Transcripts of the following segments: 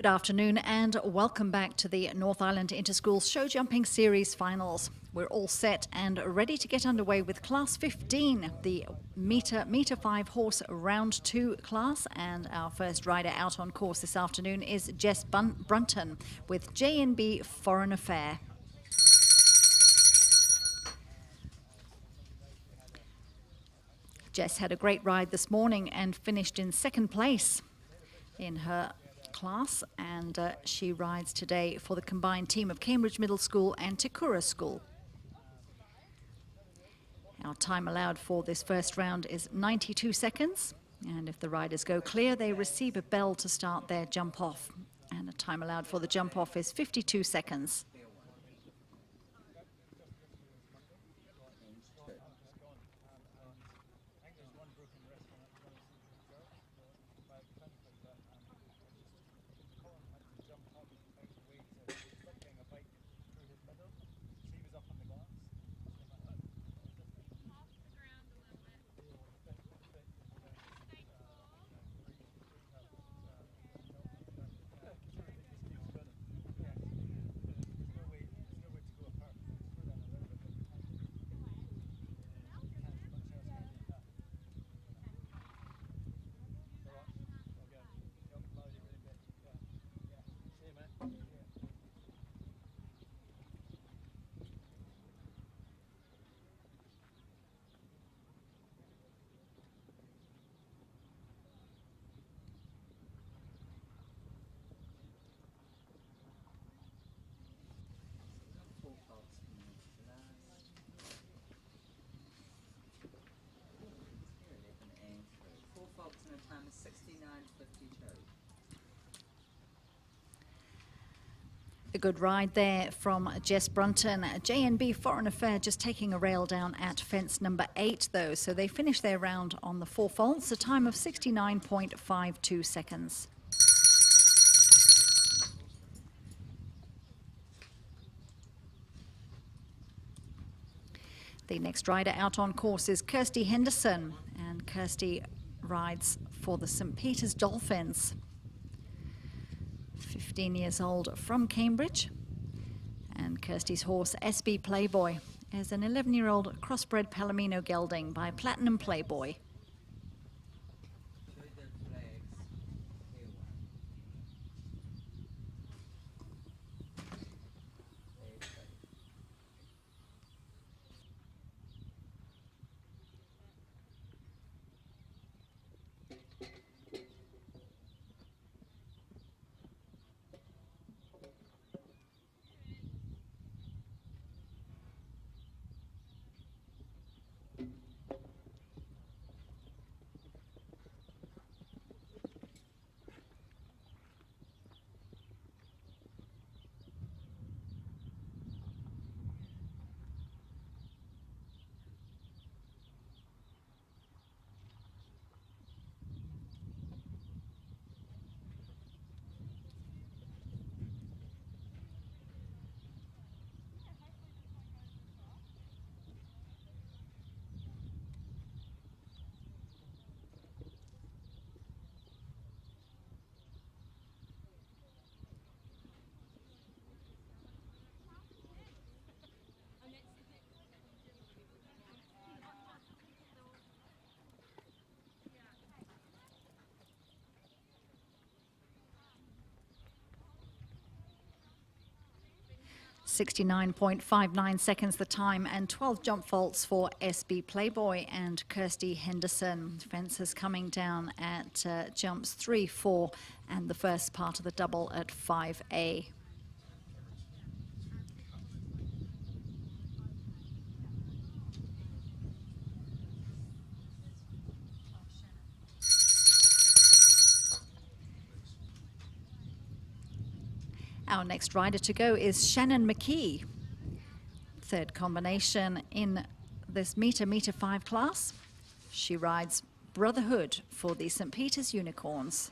Good afternoon and welcome back to the North Island Interschools Show Jumping Series Finals. We're all set and ready to get underway with Class 15, the meter 5 horse round 2 class, and our first rider out on course this afternoon is Jess Brunton with J&B Foreign Affair. Jess had a great ride this morning and finished in second place in her class, and she rides today for the combined team of Cambridge Middle School and Takura School. Our time allowed for this first round is 92 seconds, and if the riders go clear, they receive a bell to start their jump off, and the time allowed for the jump off is 52 seconds. A good ride there from Jess Brunton. J&B Foreign Affair just taking a rail down at fence number 8 though, so they finished their round on the 4 faults, a time of 69.52 seconds. The next rider out on course is Kirsty Henderson, and Kirsty rides for the St. Peter's Dolphins. 15 years old from Cambridge, and Kirsty's horse SB Playboy is an 11-year-old crossbred Palomino gelding by Platinum Playboy. .59 seconds the time, and 12 jump faults for SB Playboy and Kirsty Henderson. Fences coming down at jumps 3, 4 and the first part of the double at 5A. Our next rider to go is Shannon McKee. Third combination in this meter 5 class. She rides Brotherhood for the St. Peter's Unicorns.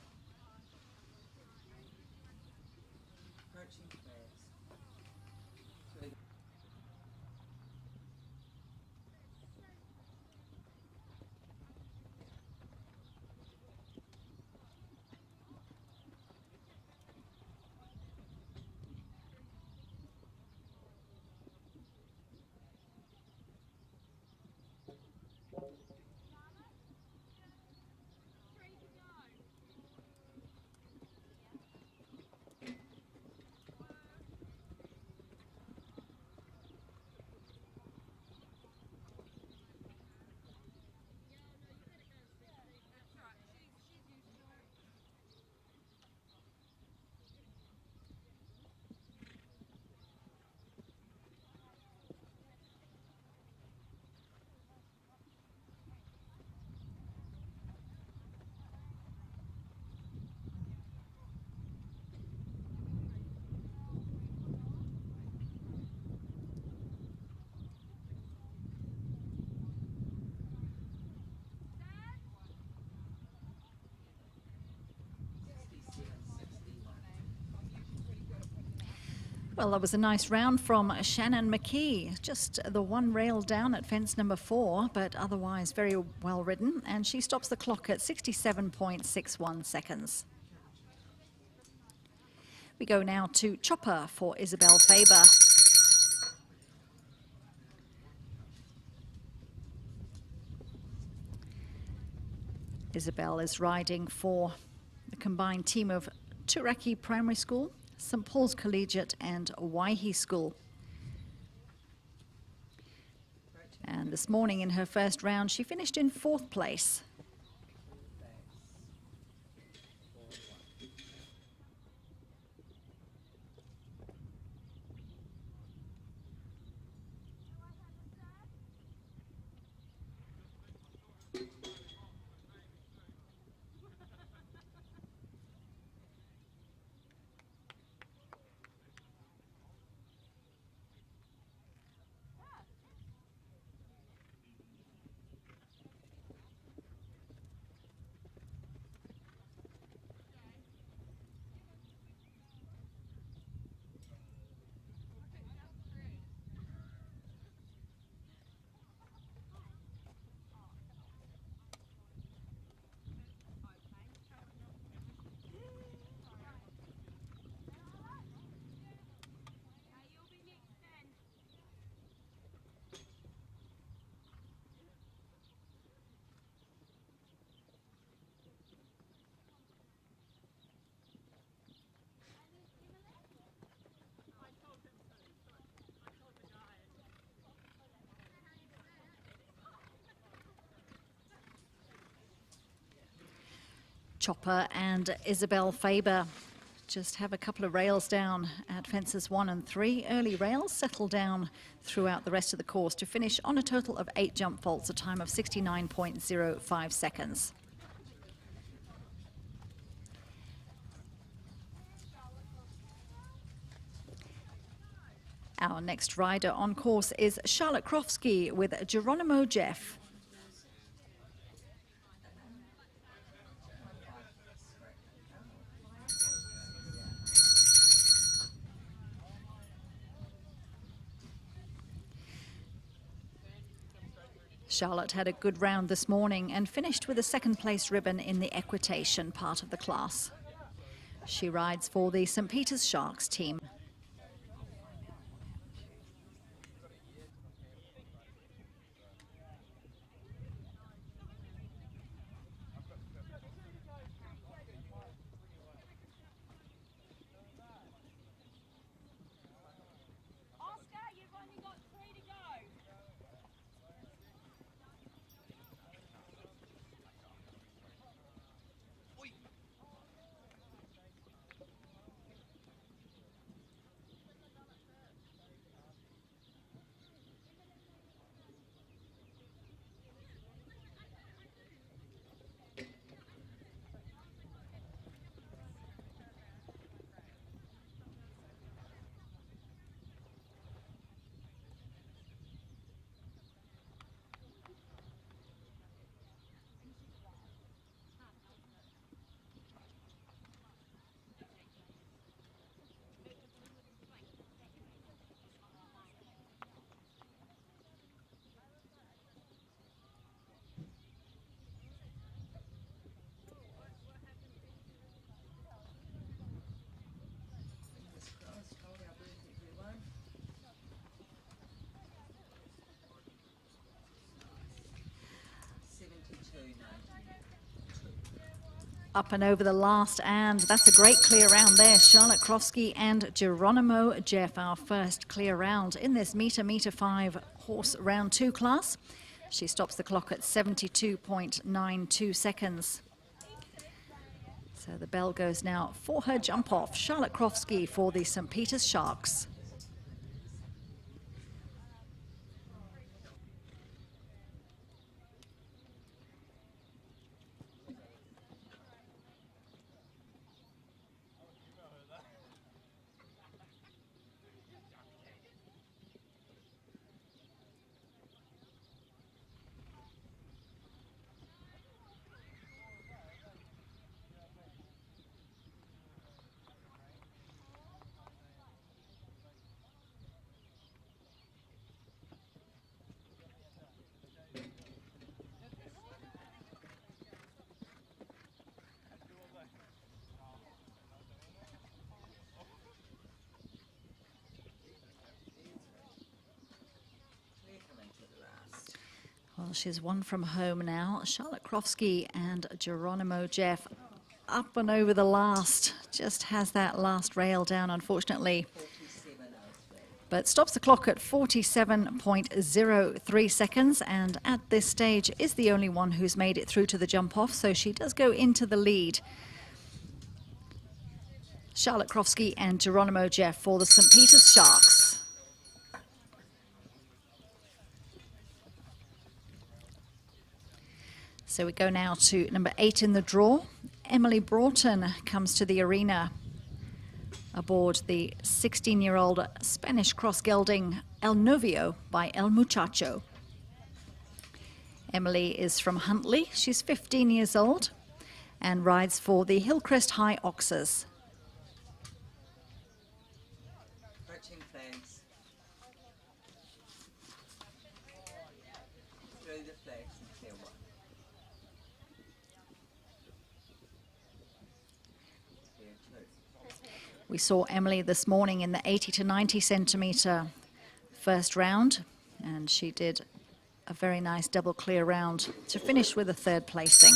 Well, that was a nice round from Shannon McKee. Just the one rail down at fence number 4, but otherwise very well ridden. And she stops the clock at 67.61 seconds. We go now to Chopper for Isabelle Faber. Isabelle is riding for a combined team of Turaki Primary School, St Paul's Collegiate and Waihi School. And this morning in her first round, she finished in 4th place. Chopper and Isabelle Faber just have a couple of rails down at fences 1 and 3. Early rails settle down throughout the rest of the course to finish on a total of 8 jump faults, a time of 69.05 seconds. Our next rider on course is Charlotte Krovsky with Geronimo Jeff. Charlotte had a good round this morning and finished with a 2nd place ribbon in the equitation part of the class. She rides for the St Peter's Sharks team. Up and over the last, and that's a great clear round there. Charlotte Krovsky and Geronimo Jeff, our first clear round in this meter 5 horse round 2 class. She stops the clock at 72.92 seconds. So the bell goes now for her jump off. Charlotte Krovsky for the St Peter's Sharks. Well, she's one from home now. Charlotte Krovsky and Geronimo Jeff up and over the last. Just has that last rail down, unfortunately. But stops the clock at 47.03 seconds, and at this stage is the only one who's made it through to the jump off, so she does go into the lead. Charlotte Krovsky and Geronimo Jeff for the St. Peter's Sharks. So we go now to number 8 in the draw. Emily Broughton comes to the arena aboard the 16-year-old Spanish cross-gelding El Novio by El Muchacho. Emily is from Huntley. She's 15 years old and rides for the Hillcrest High Oxers. We saw Emily this morning in the 80 to 90 centimetre first round, and she did a very nice double clear round to finish with a third placing.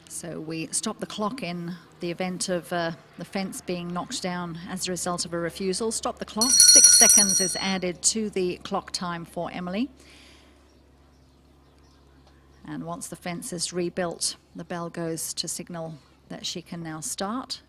So we stop the clock in the event of the fence being knocked down as a result of a refusal. Stop the clock. 6 seconds is added to the clock time for Emily. And once the fence is rebuilt, the bell goes to signal that she can now start.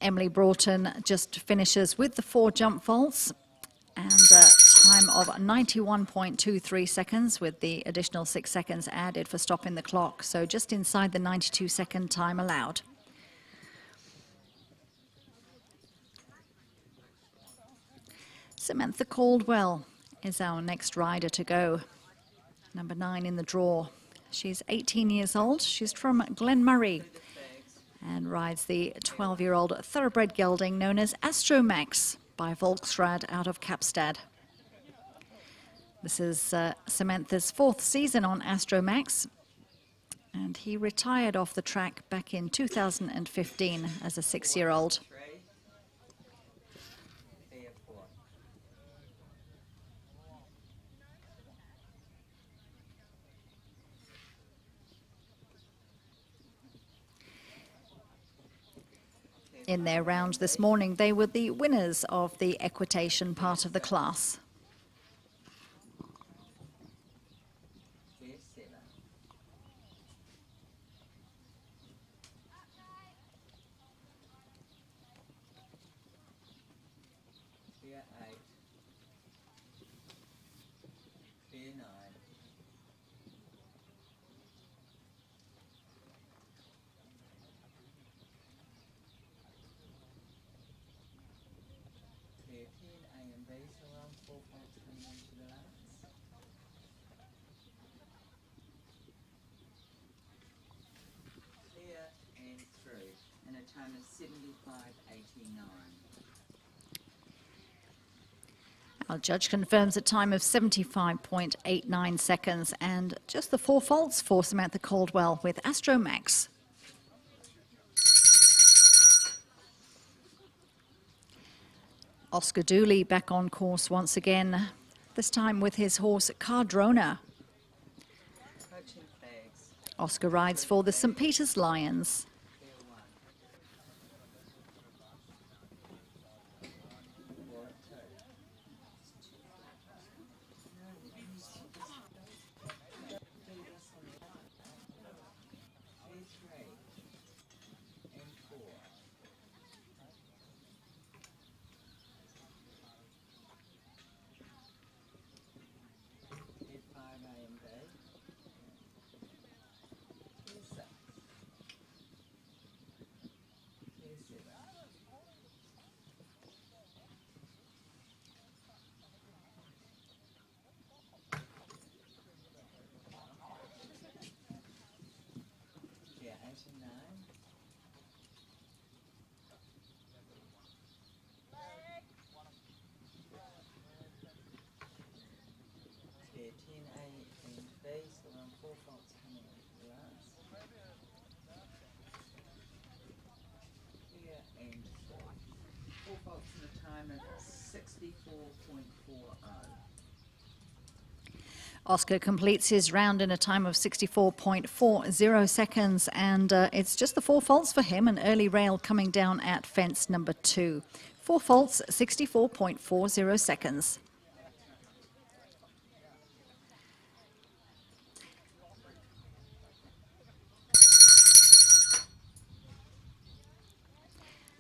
Emily Broughton just finishes with the 4 jump vaults and a time of 91.23 seconds with the additional 6 seconds added for stopping the clock. So just inside the 92-second time allowed. Samantha Caldwell is our next rider to go. Number 9 in the draw. She's 18 years old. She's from Glenmurray and rides the 12-year-old thoroughbred gelding known as Astromax by Volksrad out of Kapstad. This is Samantha's 4th season on Astromax, and he retired off the track back in 2015 as a 6-year-old. In their round this morning, they were the winners of the equitation part of the class. Clear and through, and a time of 75.89. Our judge confirms a time of 75.89 seconds and just the 4 faults for Samantha Caldwell with Astro Max. Oscar Dooley back on course once again, this time with his horse Cardrona. Coaching flags. Oscar rides for the St. Peter's Lions. Clear one. Clear three. And four. Clear 5A and B. Clear 6. Clear 7. Clear 8 and 9. Clear 10A and B, so we're on 4 faults coming into the last. Clear and 4. 4 faults in a time of 64.40. Oscar completes his round in a time of 64.40 seconds, and it's just the 4 faults for him, an early rail coming down at fence number 2. 4 faults, 64.40 seconds.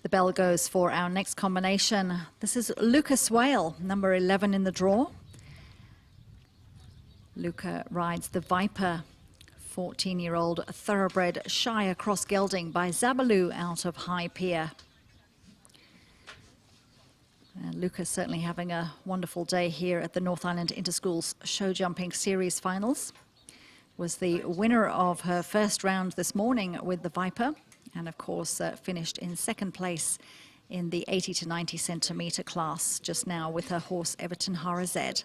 The bell goes for our next combination. This is Lucas Whale, number 11 in the draw. Luca rides the Viper, 14-year-old thoroughbred shy across gelding by Zabalou out of High Pier. Luca's certainly having a wonderful day here at the North Island Interschools Show Jumping Series Finals. Was the winner of her first round this morning with the Viper, and of course finished in 2nd place in the 80 to 90 centimetre class just now with her horse Everton Harazed.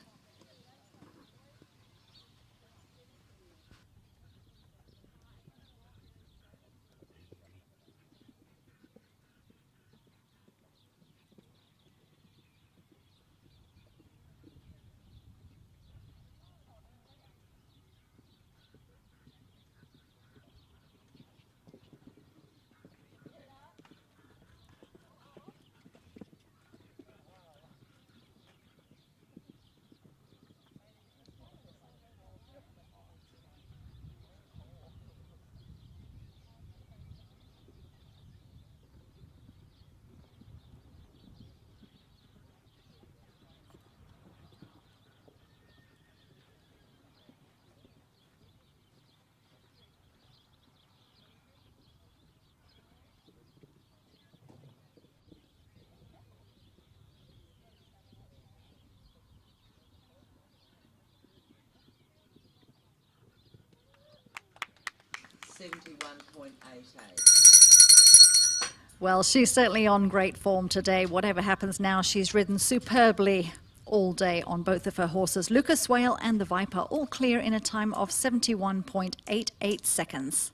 Well, she's certainly on great form today. Whatever happens now, she's ridden superbly all day on both of her horses. Lucas Whale and the Viper all clear in a time of 71.88 seconds.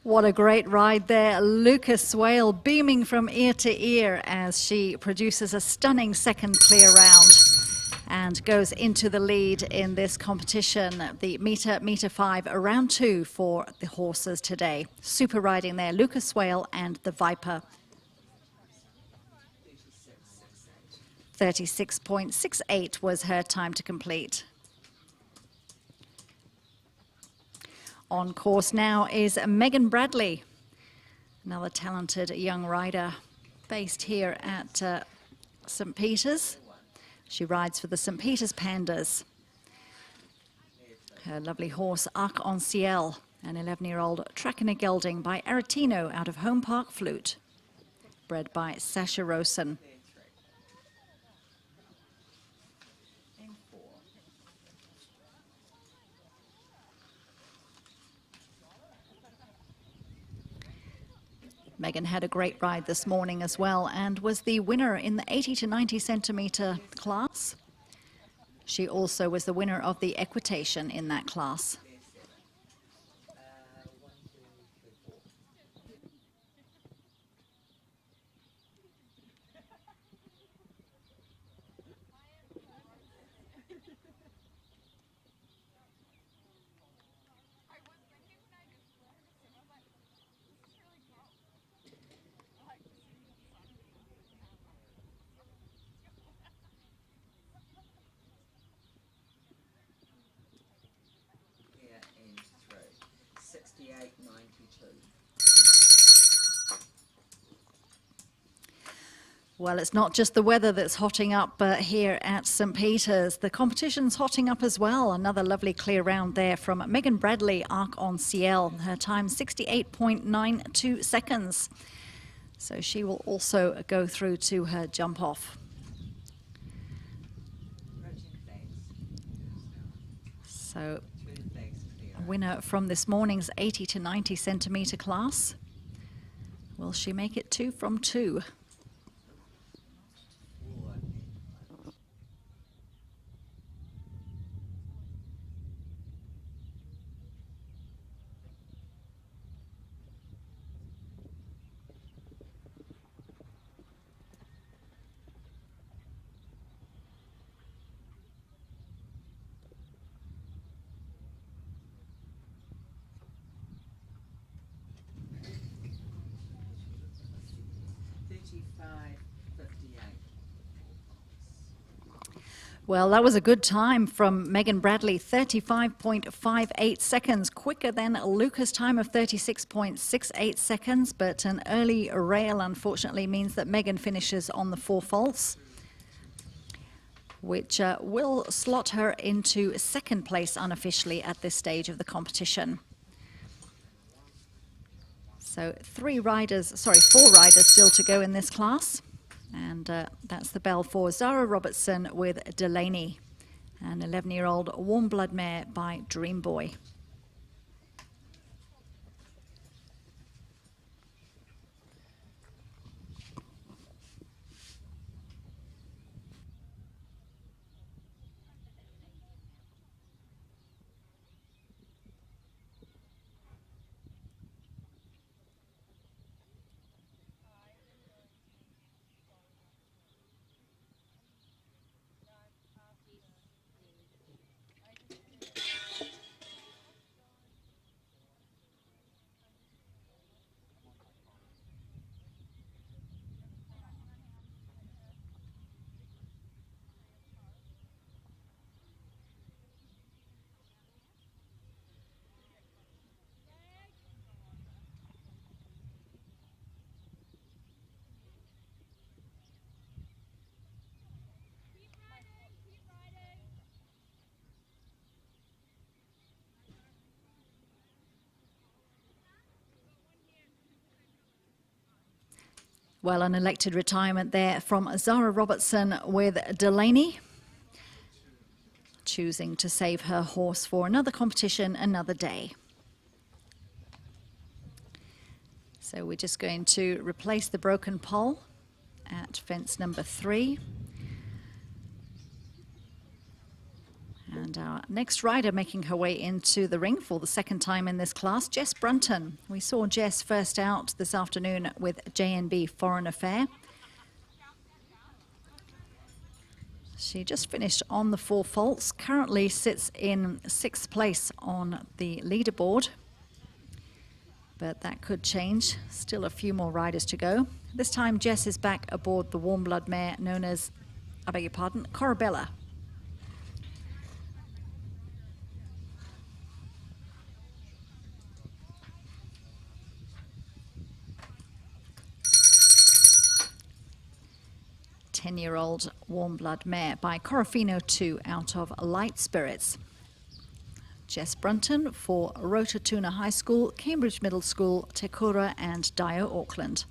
What a great ride there. Lucas Swale beaming from ear to ear as she produces a stunning second clear round and goes into the lead in this competition. The meter 5, round 2 for the horses today. Super riding there, Lucas Swale and the Viper. 36.68 was her time to complete. On course now is Megan Bradley, another talented young rider based here at St. Peter's. She rides for the St. Peter's Pandas. Her lovely horse, Arc-en-Ciel, an 11-year-old Tracker gelding by Aretino out of Home Park Flute, bred by Sasha Rosen. Megan had a great ride this morning as well and was the winner in the 80 to 90 centimetre class. She also was the winner of the equitation in that class. Well, it's not just the weather that's hotting up here at St. Peter's. The competition's hotting up as well. Another lovely clear round there from Megan Bradley, Arc-en-Ciel. Her time 68.92 seconds. So she will also go through to her jump off. So a winner from this morning's 80 to 90 centimetre class. Will she make it 2 from 2? Well, that was a good time from Megan Bradley, 35.58 seconds, quicker than Luca's time of 36.68 seconds, but an early rail unfortunately means that Megan finishes on the 4 faults, which will slot her into second place unofficially at this stage of the competition. So 4 riders still to go in this class. And that's the bell for Zara Robertson with Delaney, an 11-year-old warm blood mare by Dream Boy. Well, an elected retirement there from Zara Robertson with Delaney, choosing to save her horse for another competition, another day. So we're just going to replace the broken pole at fence number 3. And our next rider making her way into the ring for the second time in this class, Jess Brunton. We saw Jess first out this afternoon with JNB Foreign Affair. She just finished on the 4 faults, currently sits in 6th place on the leaderboard. But that could change. Still a few more riders to go. This time Jess is back aboard the warm blood mare known as, I beg your pardon, Corabella. Ten-year-old warm blood mare by Corofino 2 out of Light Spirits. Jess Brunton for Rotatuna High School, Cambridge Middle School, Te Kura and Dio Auckland.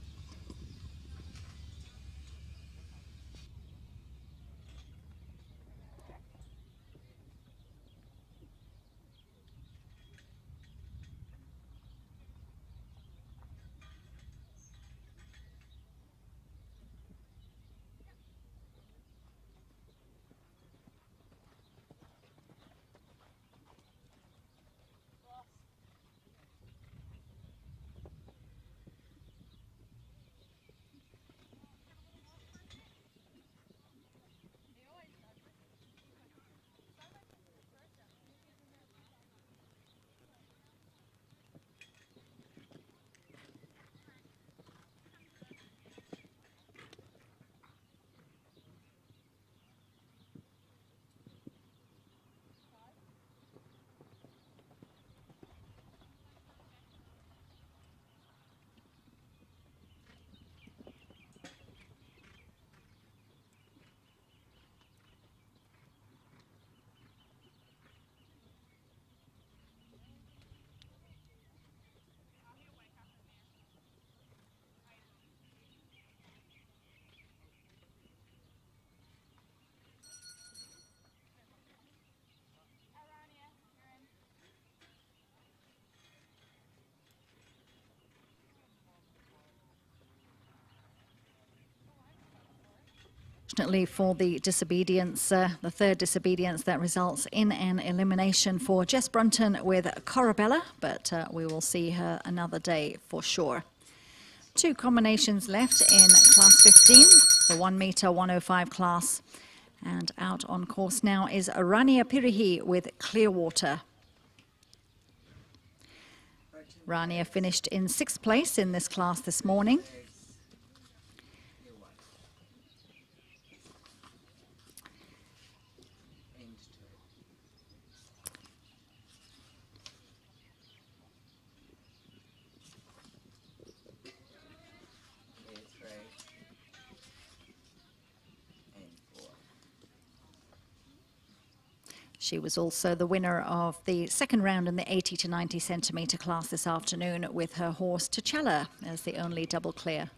Unfortunately for the disobedience, the third disobedience that results in an elimination for Jess Brunton with Corabella, but we will see her another day for sure. 2 combinations left in class 15, the 1 meter 105 class. And out on course now is Rania Pirihi with Clearwater. Rania finished in 6th place in this class this morning. She was also the winner of the second round in the 80 to 90 centimetre class this afternoon with her horse T'Challa as the only double clear.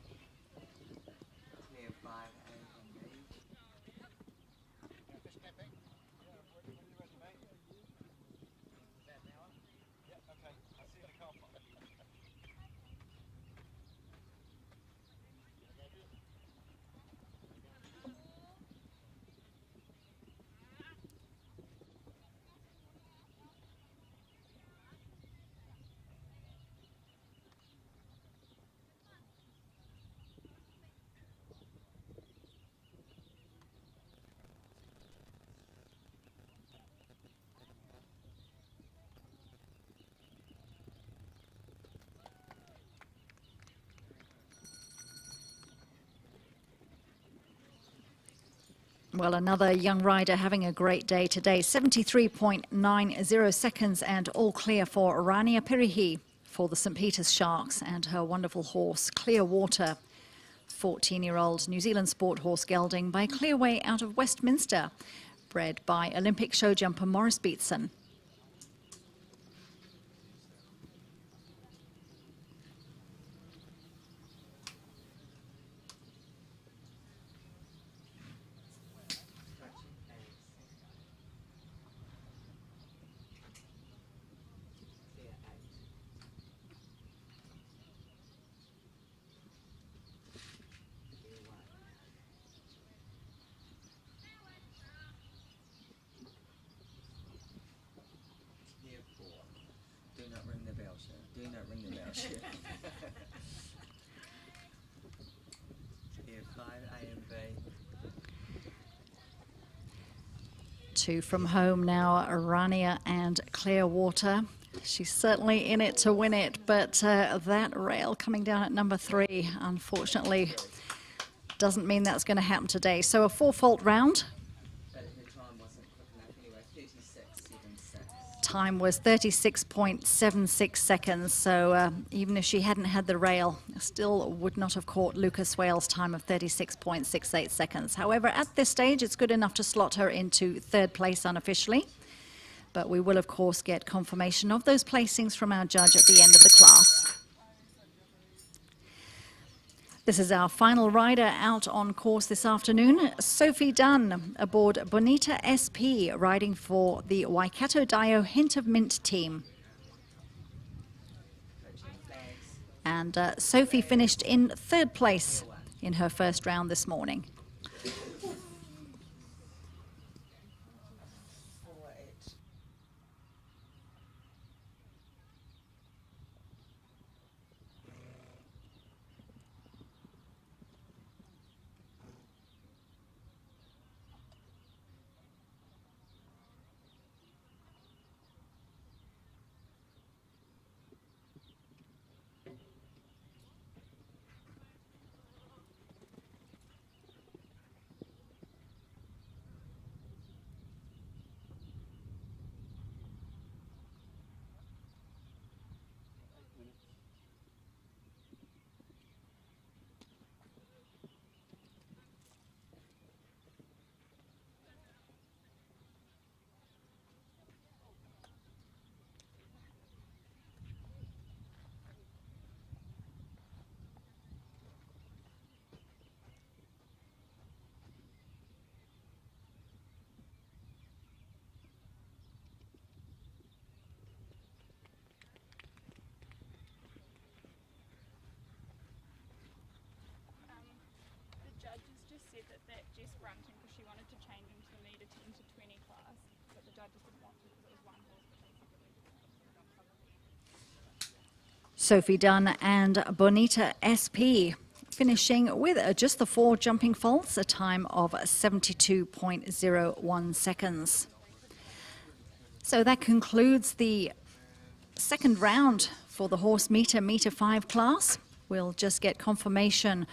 Well, another young rider having a great day today. 73.90 seconds and all clear for Rania Pirihi for the St. Peter's Sharks and her wonderful horse, Clearwater. 14-year-old New Zealand sport horse gelding by Clearway out of Westminster, bred by Olympic show jumper Morris Beatson. Year 5 A and B. Two from home now, Rania and Clearwater. She's certainly in it to win it, but that rail coming down at number 3, unfortunately, doesn't mean that's going to happen today. So a 4-fault round. But her time wasn't quick enough anyway, 36.76. Time was 36.76 seconds, so even if she hadn't had the rail, still would not have caught Lucas Wales' time of 36.68 seconds. However, at this stage, it's good enough to slot her into 3rd place unofficially. But we will, of course, get confirmation of those placings from our judge at the end of the class. This is our final rider out on course this afternoon. Sophie Dunn aboard Bonita SP, riding for the Waikato Dio Hint of Mint team. And Sophie finished in 3rd place in her first round this morning. That Jess Brunton, because she wanted to change into the meter 10 to 20 class, but the judges didn't want to because it was one horse. Sophie Dunn and Bonita SP finishing with just the 4 jumping faults, a time of 72.01 seconds. So that concludes the 2nd round for the horse meter 5 class. We'll just get confirmation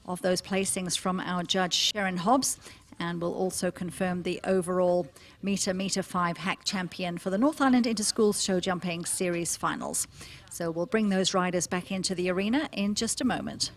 of those placings from our judge Sharon Hobbs, and we'll also confirm the overall meter 5 hack champion for the North Island Interschools Show Jumping Series Finals. So we'll bring those riders back into the arena in just a moment.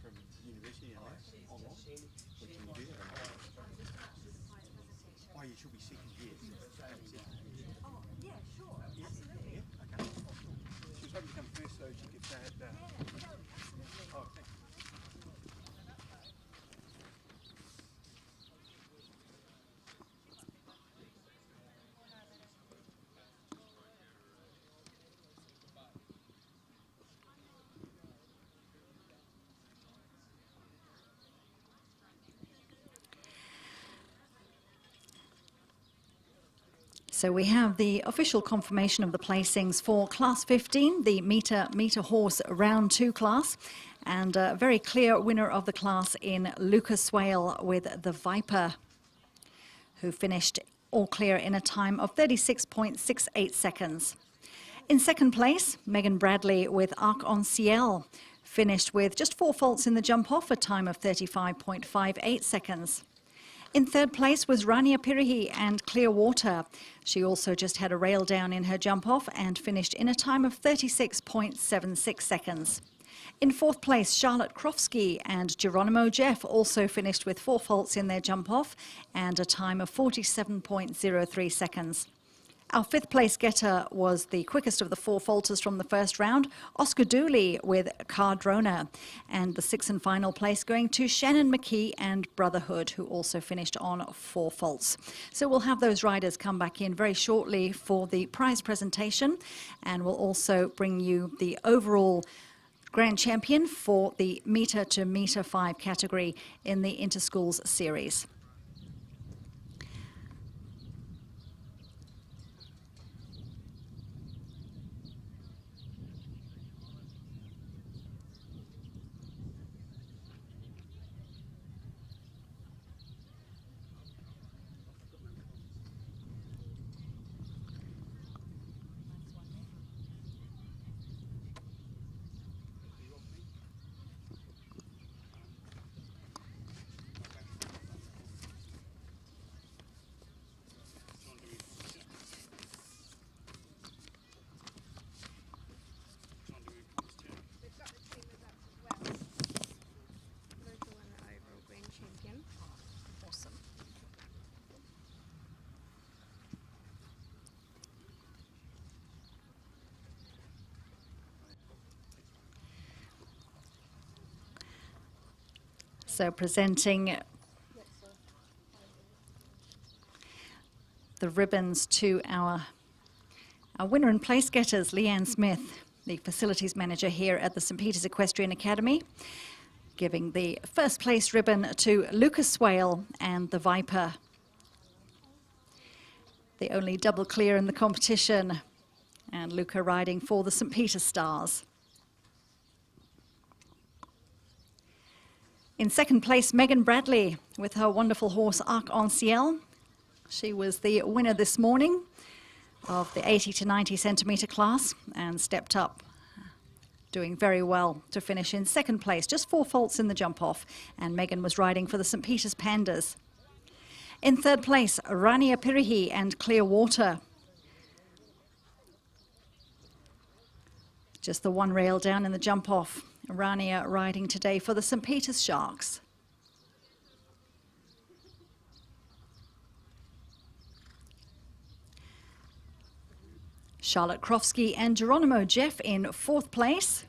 from university and that online? Or can you do that? Oh, you should be second, yes. Oh, yeah, sure. Yeah, okay. Oh, cool. She was hoping to come first so she could say it. No, absolutely. Oh, thanks. So we have the official confirmation of the placings for Class 15, the meter horse round 2 class, and a very clear winner of the class in Lucas Swale with the Viper, who finished all clear in a time of 36.68 seconds. In second place, Megan Bradley with Arc-en-Ciel finished with just 4 faults in the jump off, a time of 35.58 seconds. In third place was Rania Pirihi and Clearwater. She also just had a rail down in her jump off and finished in a time of 36.76 seconds. In fourth place, Charlotte Krovsky and Geronimo Jeff also finished with 4 faults in their jump off and a time of 47.03 seconds. Our fifth place getter was the quickest of the 4 faulters from the first round, Oscar Dooley with Cardrona, and the sixth and final place going to Shannon McKee and Brotherhood, who also finished on 4 faults. So we'll have those riders come back in very shortly for the prize presentation, and we'll also bring you the overall grand champion for the metre to metre 5 category in the Interschools series. So presenting the ribbons to our winner and place getters, Leanne Smith, the facilities manager here at the St Peter's Equestrian Academy, giving the first place ribbon to Lucas Swale and the Viper, the only double clear in the competition, and Luca riding for the St Peter's Stars. In second place, Megan Bradley with her wonderful horse Arc-en-Ciel. She was the winner this morning of the 80 to 90 centimetre class and stepped up, doing very well to finish in second place. Just 4 faults in the jump off, and Megan was riding for the St Peter's Pandas. In third place, Rania Pirihi and Clearwater. Just the 1 rail down in the jump off. Rania riding today for the St Peter's Sharks. Charlotte Krovsky and Geronimo Jeff in fourth place.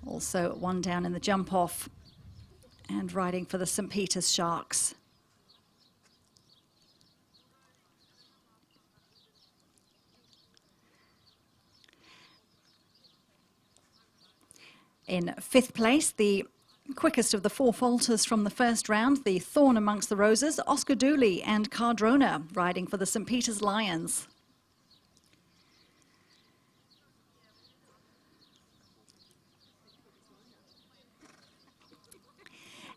Also 1 down in the jump off and riding for the St Peter's Sharks. In fifth place, the quickest of the 4 faulters from the first round, the thorn amongst the roses, Oscar Dooley and Cardrona riding for the St Peter's Lions.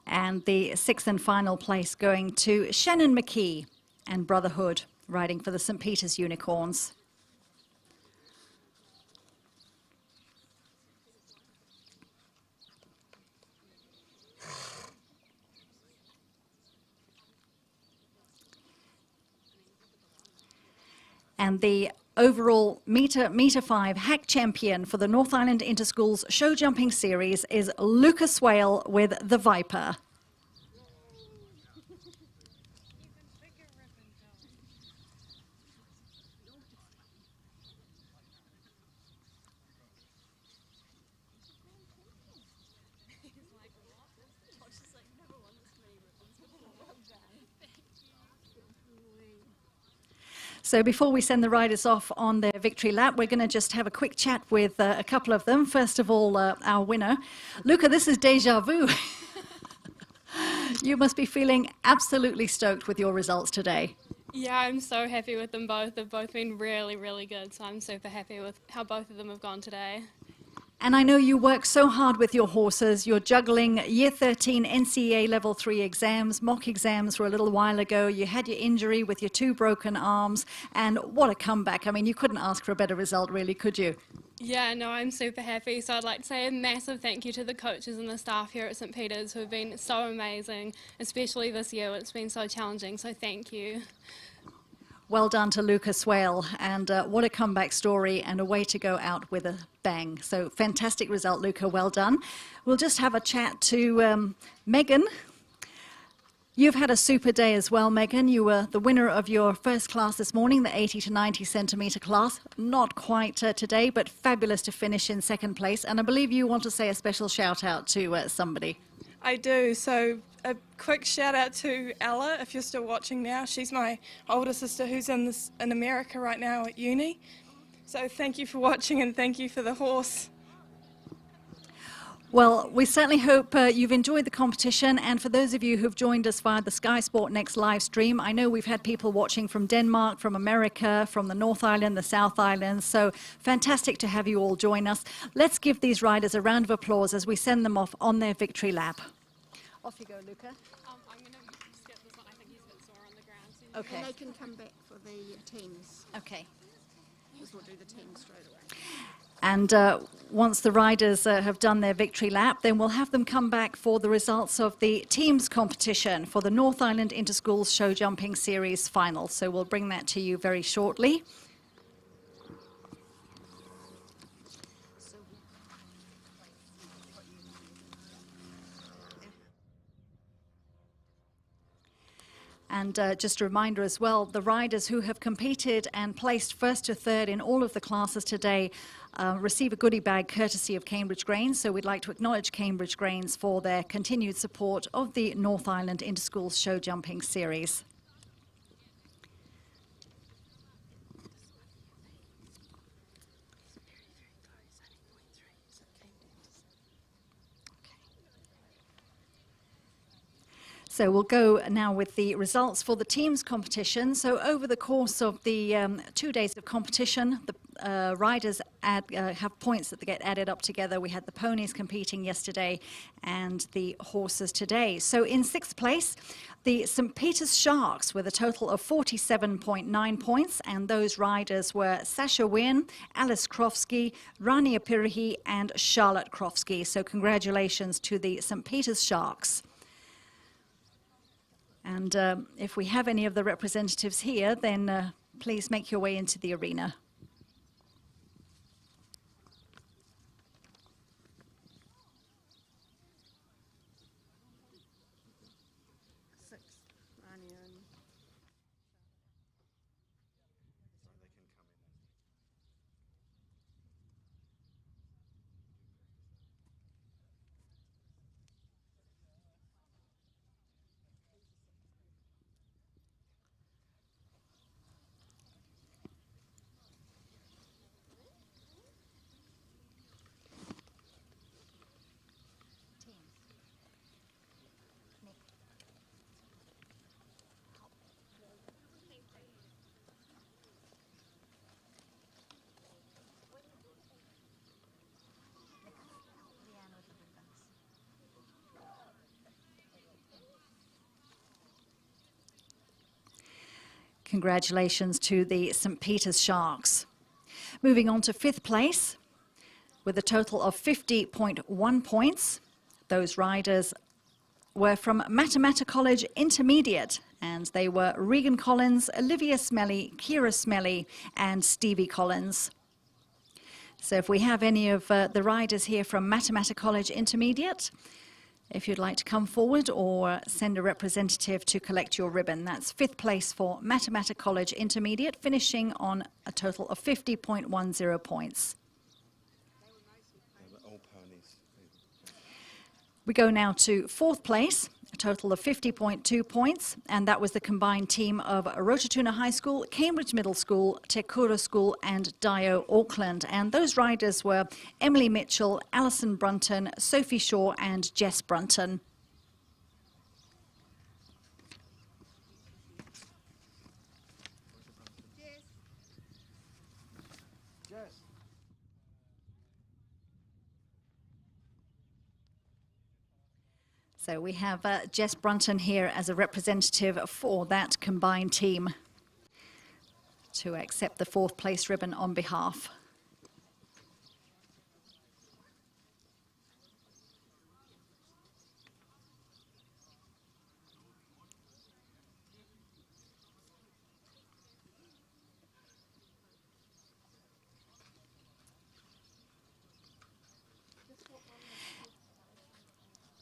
And the sixth and final place going to Shannon McKee and Brotherhood riding for the St Peter's Unicorns. And the overall meter 5 hack champion for the North Island Interschools show jumping series is Luca Swale with the Viper. So before we send the riders off on their victory lap, we're going to just have a quick chat with a couple of them. First of all, our winner. Luca, this is déjà vu. You must be feeling absolutely stoked with your results today. Yeah, I'm so happy with them both. They've both been really, really good, so I'm super happy with how both of them have gone today. And I know you work so hard with your horses. You're juggling Year 13 NCEA Level 3 exams, mock exams were a little while ago. You had your injury with your 2 broken arms, and what a comeback. I mean, you couldn't ask for a better result, really, could you? Yeah, no, I'm super happy. So I'd like to say a massive thank you to the coaches and the staff here at St Peter's who have been so amazing, especially this year. It's been so challenging, so thank you. Well done to Luca Swale, and what a comeback story and a way to go out with a bang. So fantastic result, Luca, well done. We'll just have a chat to Megan. You've had a super day as well, Megan. You were the winner of your first class this morning, the 80 to 90 centimetre class. Not quite today, but fabulous to finish in second place. And I believe you want to say a special shout out to somebody. I do. So a quick shout out to Ella, if you're still watching now. She's my older sister who's in America right now at uni. So thank you for watching and thank you for the horse. Well, we certainly hope you've enjoyed the competition, and for those of you who've joined us via the Sky Sport Next live stream, I know we've had people watching from Denmark, from America, from the North Island, the South Island, so fantastic to have you all join us. Let's give these riders a round of applause as we send them off on their victory lap. Off you go, Luca. I'm going to skip this one. I think he's a bit sore on the ground. So Okay. And they can come back for the teams, Okay. because we'll do the teams straight away. And once the riders have done their victory lap, then we'll have them come back for the results of the teams competition for the North Island Interschools Show Jumping Series final. So we'll bring that to you very shortly. And just a reminder as well, the riders who have competed and placed first to third in all of the classes today receive a goodie bag courtesy of Cambridge Grains. So we'd like to acknowledge Cambridge Grains for their continued support of the North Island Interschools Show Jumping Series. So we'll go now with the results for the teams competition. So over the course of the 2 days of competition, the riders have points that get added up together. We had the ponies competing yesterday and the horses today. So in sixth place, the St Peter's Sharks with a total of 47.9 points, and those riders were Sasha Wynn, Alice Krovsky, Rania Pirihi and Charlotte Krovsky. So congratulations to the St Peter's Sharks. And if we have any of the representatives here, then please make your way into the arena. Sixth, Rania and Congratulations to the St Peter's Sharks. Moving on to fifth place with a total of 50.1 points. Those riders were from Matamata College Intermediate, and they were Regan Collins, Olivia Smelly, Kira Smelly, and Stevie Collins. So if we have any of the riders here from Matamata College Intermediate, if you'd like to come forward or send a representative to collect your ribbon. That's 5th place for Matamata College Intermediate, finishing on a total of 50.10 points. We go now to 4th place, a total of 50.2 points, and that was the combined team of Rotatuna High School, Cambridge Middle School, Te Kura School and Dio Auckland. And those riders were Emily Mitchell, Alison Brunton, Sophie Shaw and Jess Brunton. So we have Jess Brunton here as a representative for that combined team to accept the 4th place ribbon on behalf.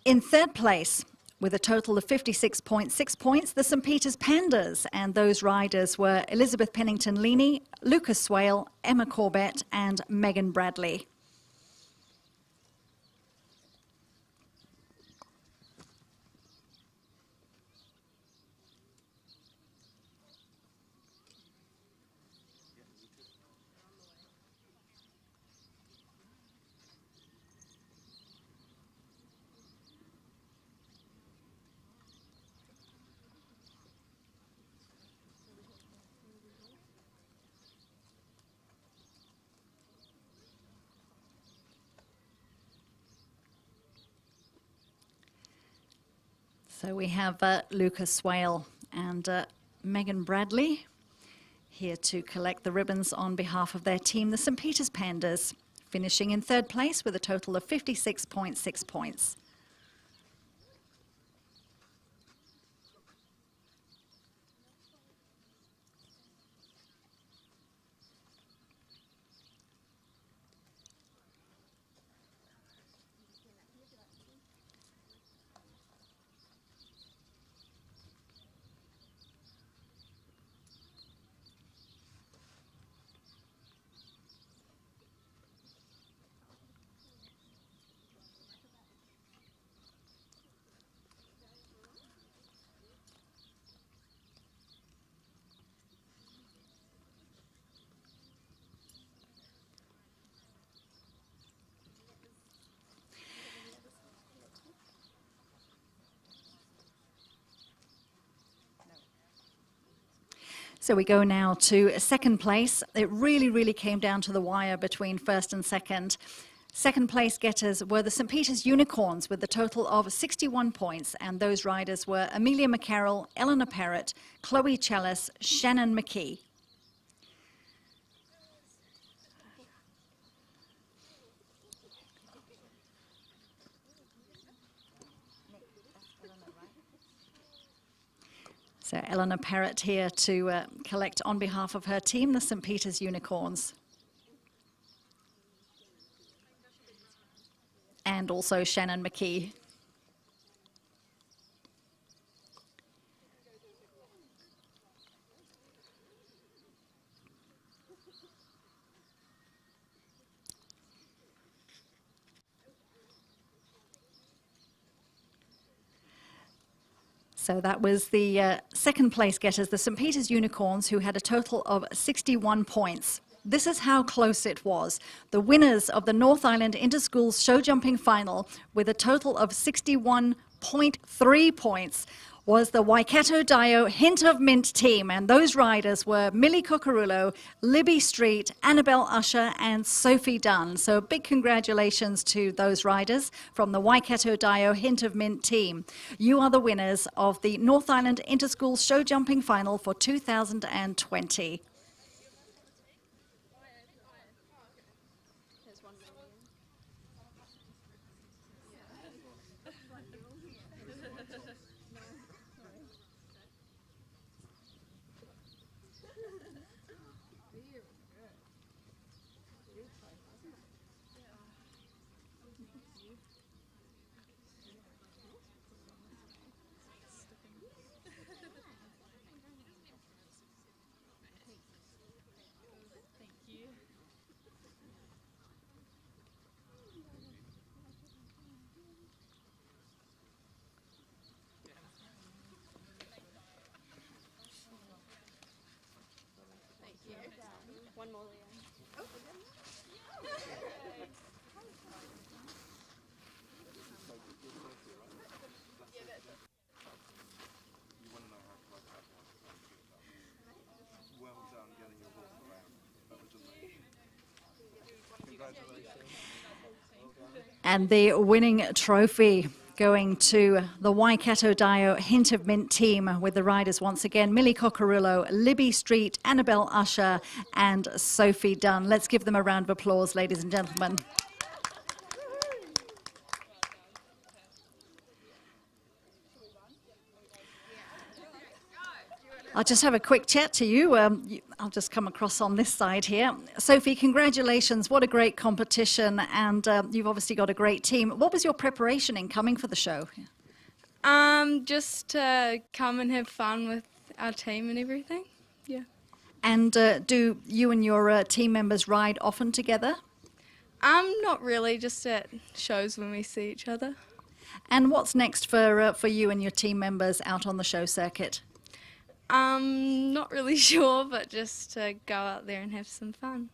In 3rd place, with a total of 56.6 points, the St. Peter's Pandas, and those riders were Elizabeth Pennington-Leaney, Lucas Swale, Emma Corbett and Megan Bradley. So we have Lucas Swale and Megan Bradley here to collect the ribbons on behalf of their team, the St. Peter's Pandas, finishing in 3rd place with a total of 56.6 points. So we go now to 2nd place. It really came down to the wire between 1st and 2nd. 2nd place getters were the St. Peter's Unicorns with a total of 61 points, and those riders were Amelia McCarroll, Eleanor Parrott, Chloe Challis, Shannon McKee. So Eleanor Parrott here to collect on behalf of her team, the St. Peter's Unicorns. And also Shannon McKee. So that was the 2nd place getters, the St. Peter's Unicorns, who had a total of 61 points. This is how close it was. The winners of the North Island Interschools Show Jumping Final with a total of 61.3 points was the Waikato Dio Hint of Mint team, and those riders were Millie Cucurullo, Libby Street, Annabelle Usher and Sophie Dunn. So big congratulations to those riders from the Waikato Dio Hint of Mint team. You are the winners of the North Island Interschools Show Jumping Final for 2020. one more, Leanne. You want to know how close that was. Well done getting your horse around. That was amazing. Congratulations. And the winning trophy going to the Waikato Dio Hint of Mint team with the riders once again, Millie Cockerillo, Libby Street, Annabelle Usher and Sophie Dunn. Let's give them a round of applause, ladies and gentlemen. I'll just have a quick chat to you. I'll just come across on this side here. Sophie, congratulations. What a great competition. And you've obviously got a great team. What was your preparation in coming for the show? Just to come and have fun with our team and everything. Yeah. And do you and your team members ride often together? Not really, just at shows when we see each other. And what's next for you and your team members out on the show circuit? Not really sure, but just to go out there and have some fun.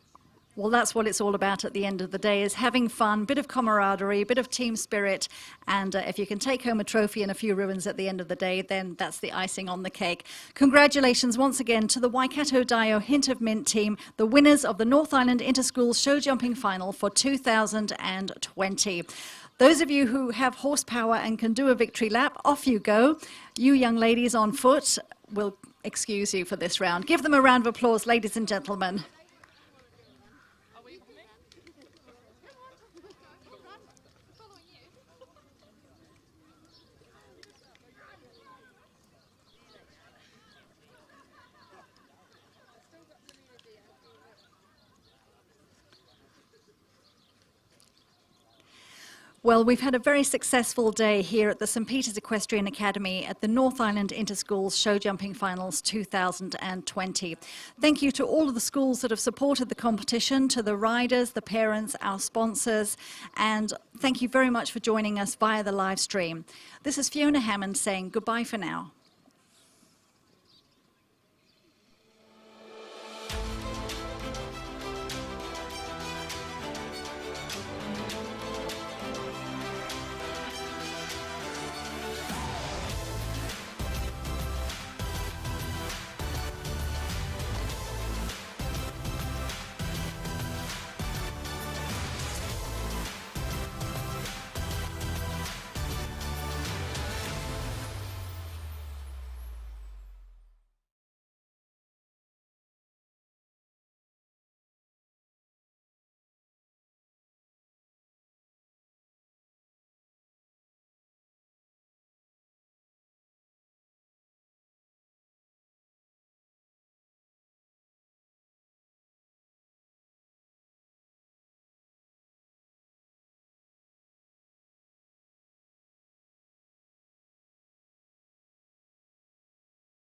Well, that's what it's all about at the end of the day, is having fun, bit of camaraderie, bit of team spirit, and if you can take home a trophy and a few ribbons at the end of the day, then that's the icing on the cake. Congratulations once again to the Waikato Dio Hint of Mint team, the winners of the North Island Inter-School Show Jumping Final for 2020. Those of you who have horsepower and can do a victory lap, off you go. You young ladies on foot, we'll excuse you for this round. Give them a round of applause, ladies and gentlemen. Well, we've had a very successful day here at the St Peter's Equestrian Academy at the North Island Inter-Schools Show Jumping Finals 2020. Thank you to all of the schools that have supported the competition, to the riders, the parents, our sponsors, and thank you very much for joining us via the live stream. This is Fiona Hammond saying goodbye for now.